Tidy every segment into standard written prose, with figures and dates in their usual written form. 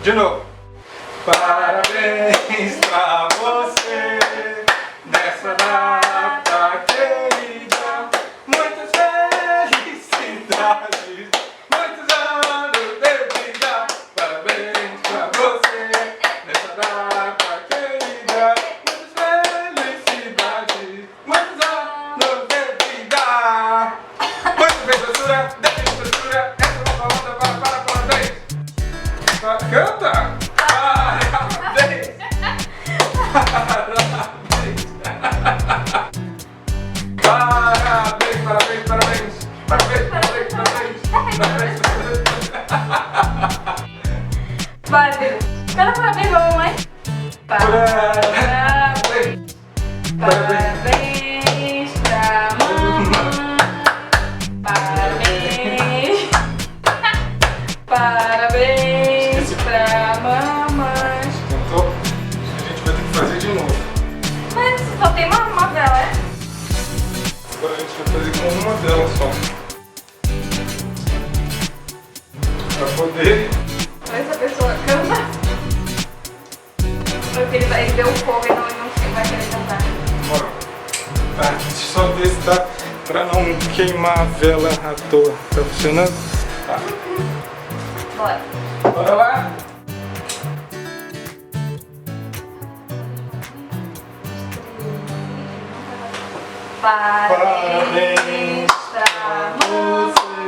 De novo. Parabéns pra você nessa data querida. Muitas felicidades, muitos anos de vida. Parabéns pra você nessa data querida. Muitas felicidades, muitos anos de vida. Muita feitura, defeitura, essa é uma palavra para parabéns. Canta! Parabéns! Parabéns! Parabéns, parabéns, parabéns! Parabéns, parabéns, parabéns! Parabéns! Vai, canta parabéns pra mamãe. Parabéns! Parabéns pra mamãe. Parabéns. Parabéns pra mamãe. Tentou? A gente vai ter que fazer de novo. Mas só tem uma vela, é? Agora a gente vai fazer com uma delas só. Pra poder. Essa pessoa canta. Porque ele deu um fogo e não vai querer cantar. Bora. Tá, deixa eu só ver se dá pra não queimar a vela à toa. Tá funcionando? Tá. Bora. Bora lá? Parabéns pra você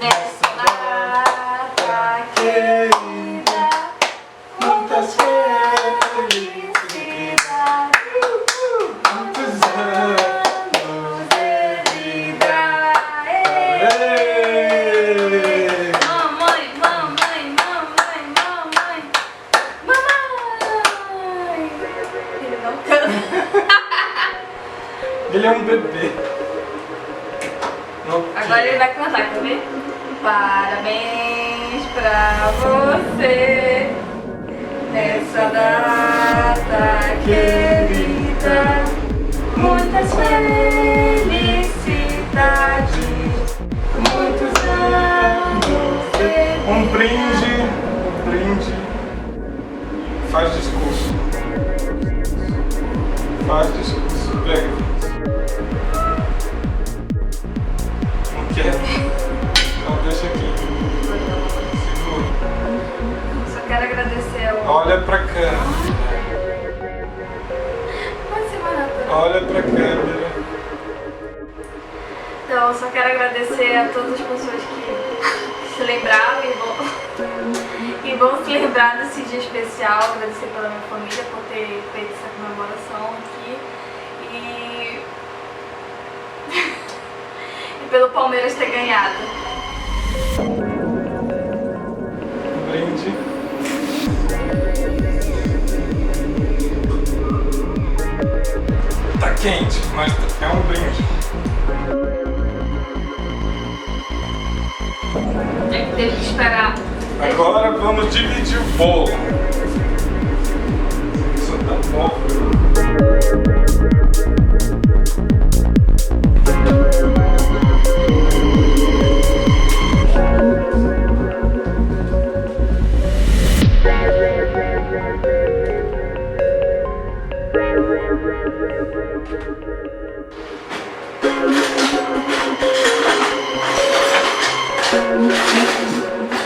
nessa data querida. Muitas felicidades, muitos anos de vida. Mamãe, mamãe, mamãe, mamãe, mamãe. Ele não canta. Ele é um bebê. Agora ele vai cantar, quer ver? Parabéns pra você nessa data querida. Muitas felicidades, muitos anos de Um brinde. Um brinde. Faz discurso. Faz discurso. Pega. Não quer? Então deixa aqui. Segura. Só quero agradecer ao... Olha pra câmera. Pode ser mais natural. Olha pra câmera. Então, só quero agradecer a todas as pessoas que se lembraram e vão se lembrar desse dia especial. Agradecer pela minha família por ter feito essa comemoração aqui. E pelo Palmeiras ter ganhado. Brinde. Tá quente, mas é um brinde. É que teve que esperar. Agora vamos dividir o bolo. Isso tá bom.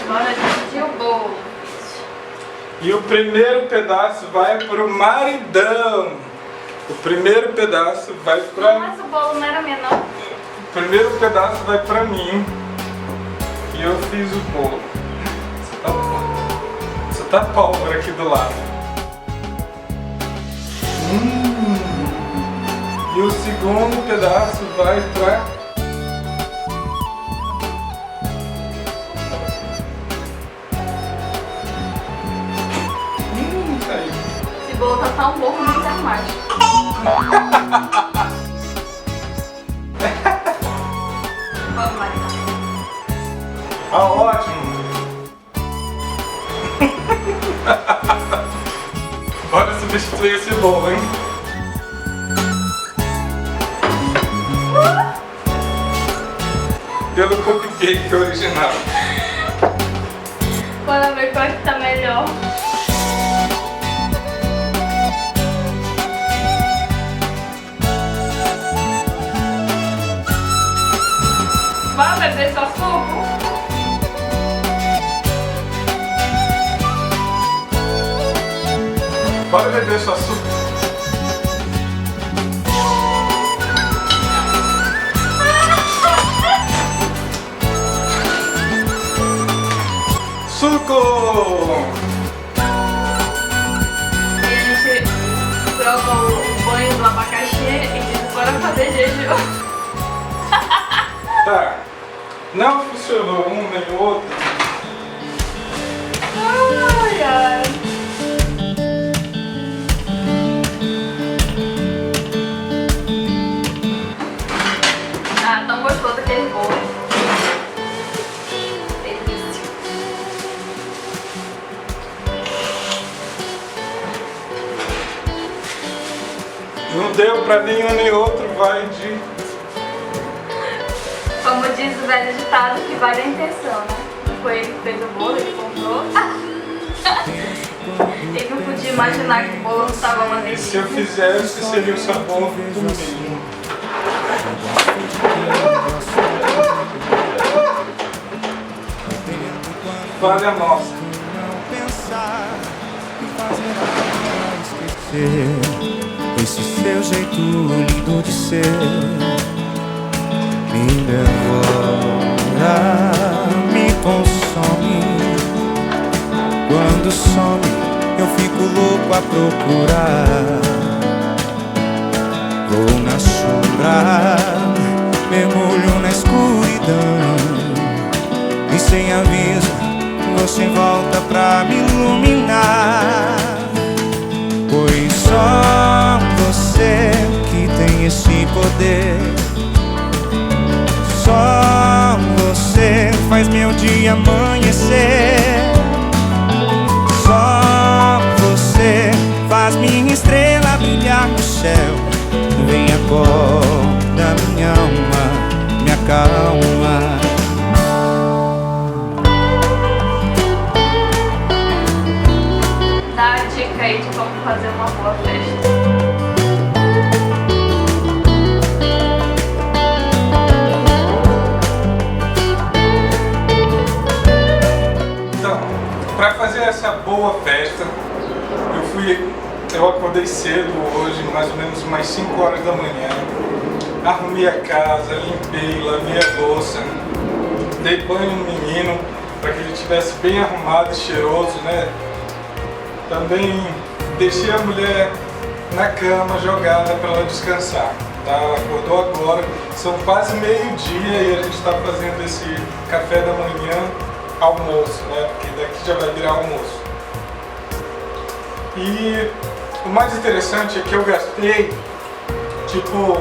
Bora dividir o bolo. E o primeiro pedaço vai pro maridão. O primeiro pedaço vai pra... Mas o bolo não era menor. O primeiro pedaço vai pra mim. E eu fiz o bolo. Só tá pólvora aqui do lado. E o segundo pedaço vai pra... Aí. Esse bolo tá tão bom que não quero mais. Vamos lá, então. Ah, ótimo! Bora substituir esse bolo, hein? Pelo cupcake original. Bora ver qual é que tá melhor. Vai beber só suco? Bora beber sua suco. Suco! E a gente troca o banho do abacaxi e diz bora fazer jejum. Tá. Não funcionou um nem outro. Ai, ai. Ah, tão gostoso aquele bolo. Delícia. Não deu pra nenhum nem outro, vai de... Como diz o velho ditado, que vale a intenção, né? Não foi ele que fez o bolo, ele comprou. Ele não podia imaginar que o bolo não estava uma E se delícia. eu fizesse, seria o sabor do mesmo. Vale a nossa. Esse seu jeito lindo de ser me devora, me consome. Quando some, eu fico louco a procurar. Vou na sombra, mergulho na escuridão, e sem aviso você volta pra me iluminar. Pois só você que tem esse poder, só você faz meu dia amanhecer. Só você faz minha estrela brilhar no céu. Vem, acorda minha alma, me acalma. Dá a dica aí de como fazer uma boa festa. Então, para fazer essa boa festa, eu acordei cedo hoje, mais ou menos umas 5 horas da manhã. Arrumei a casa, limpei, lavei a louça, dei banho no menino para que ele estivesse bem arrumado e cheiroso, né? Também deixei a mulher na cama jogada para ela descansar. Tá? Ela acordou agora, são quase meio-dia e a gente está fazendo esse café da manhã, almoço, né? Porque daqui já vai virar almoço. E o mais interessante é que eu gastei tipo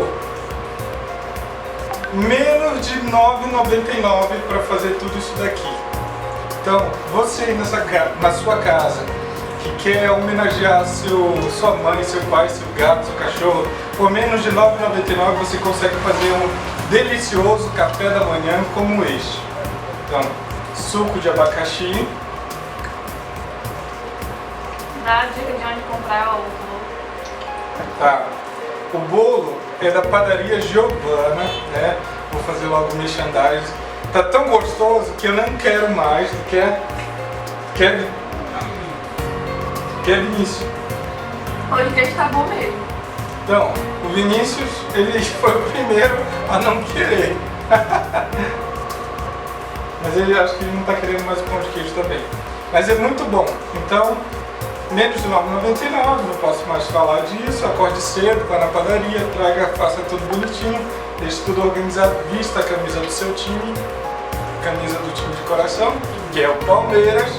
menos de R$ 9,99 para fazer tudo isso daqui. Então, você aí na sua casa que quer homenagear sua mãe, seu pai, seu gato, seu cachorro, por menos de R$ 9,99 você consegue fazer um delicioso café da manhã como este. Então, suco de abacaxi. Dá a dica de onde comprar o bolo. Tá. O bolo é da padaria Giovana, né? Vou fazer logo o merchandising. Tá tão gostoso que eu não quero mais. Quer Vinícius. Hoje que tá bom mesmo. Então, o Vinícius, ele foi o primeiro a não querer. Mas ele acho que ele não tá querendo mais o pão de queijo também. Mas é muito bom. Então, menos de R$ 9,99, não posso mais falar disso. Acorde cedo, vá na padaria, traga, faça tudo bonitinho, deixe tudo organizado, vista a camisa do seu time, camisa do time de coração, que é o Palmeiras.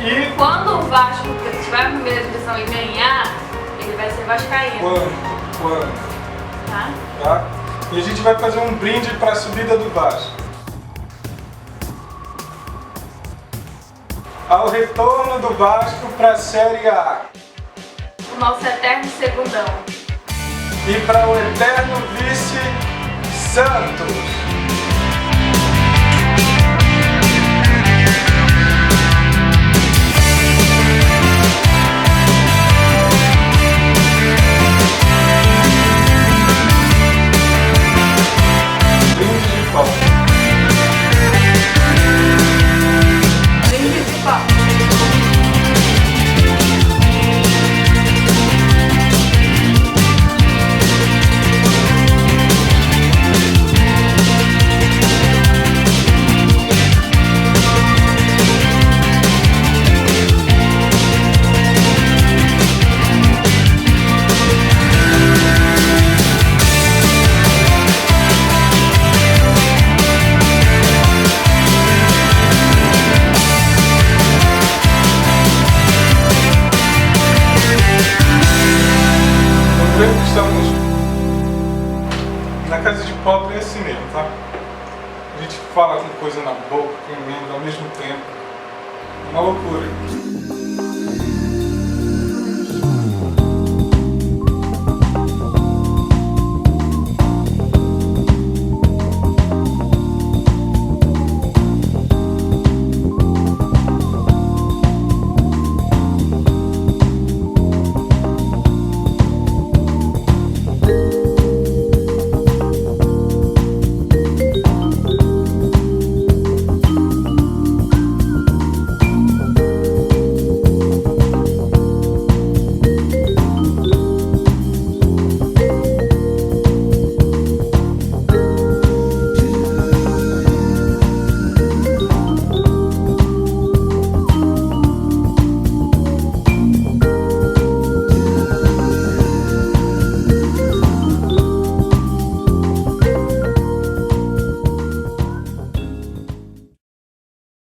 E Quando o Vasco tiver a primeira divisão e ganhar, ele vai ser vascaíno, quando, tá? tá? E a gente vai fazer um brinde para a subida do Vasco. Ao retorno do Vasco para a Série A. O nosso eterno segundão. E para o eterno vice Santos. coisa na boca, comendo ao mesmo tempo. Uma loucura.